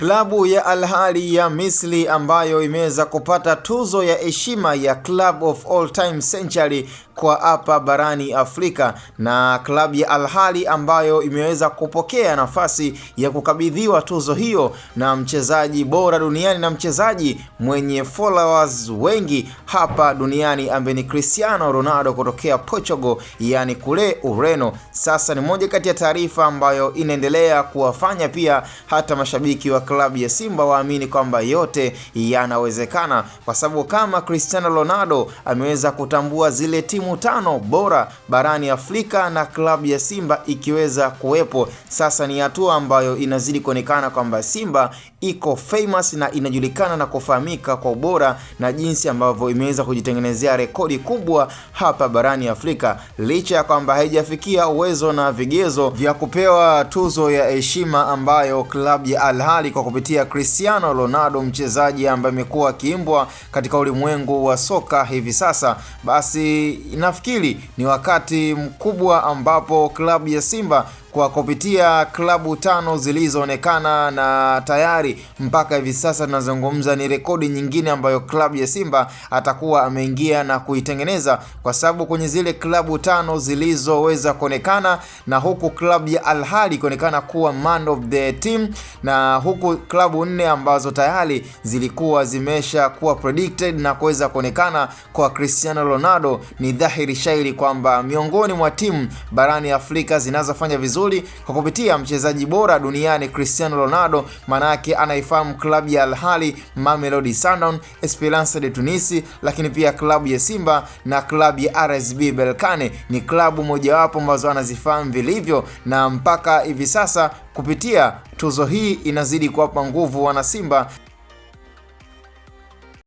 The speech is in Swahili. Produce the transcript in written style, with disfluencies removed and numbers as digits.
Klabu ya Al Ahly ya Misri ambayo imeweza kupata tuzo ya heshima ya Club of All Time Century kwa hapa barani Afrika, na klabu ya Al Ahly ambayo imeweza kupokea nafasi ya kukabidhiwa tuzo hiyo na mchezaji bora duniani na mchezaji mwenye followers wengi hapa duniani ambaye ni Cristiano Ronaldo kutokea Portugal, yani kule Ureno. Sasa ni moja kati ya taarifa ambayo inaendelea kuwafanya pia hata mashabiki wa klabu ya Simba waamini kwamba yote yanawezekana, kwa sababu kama Cristiano Ronaldo ameweza kutambua zile timu 5 bora barani Afrika na klabu ya Simba ikiweza kuwepo, sasa ni hatua ambayo inazidi kuonekana kwamba Simba iko famous na inajulikana na kufahamika kwa ubora na jinsi ambavyo imeweza kujitengenezea rekodi kubwa hapa barani Afrika, licha ya kwamba haijafikia uwezo na vigezo vya kupewa tuzo ya heshima ambayo klabu ya Al Ahly kwa kupitia Cristiano Ronaldo, mchezaji ambaye amekuwa akiimbwa katika ulimwengu wa soka hivi sasa. Basi nafikiri ni wakati mkubwa ambapo klabu ya Simba kwa kupitia klabu 5 zilizoonekana, na tayari mpaka hivi sasa tunazungumza ni rekodi nyingine ambayo klabu ya Simba atakuwa ameingia na kuitengeneza, kwa sababu kwenye zile klabu 5 zilizoweza kuonekana, na huku klabu ya Al Ahly kuonekana kuwa man of the team, na huku klabu 4 ambazo tayari zilikuwa zimesha kuwa predicted na kuweza kuonekana kwa Cristiano Ronaldo, ni dhahiri shairi kwamba miongoni mwa timu barani Afrika zinazofanya vizuri kwa kupitia mchezaji bora duniani Cristiano Ronaldo, manake anaifahamu klabu ya Al Ahly, Mamelodi Sundowns, Esperance de Tunis, lakini pia klabu ya Simba na klabu ya RSB Berkane ni klabu mojawapo ambazo anazifahamu vilivyo, na mpaka hivi sasa kupitia tuzo hii inazidi kuwapa nguvu wana Simba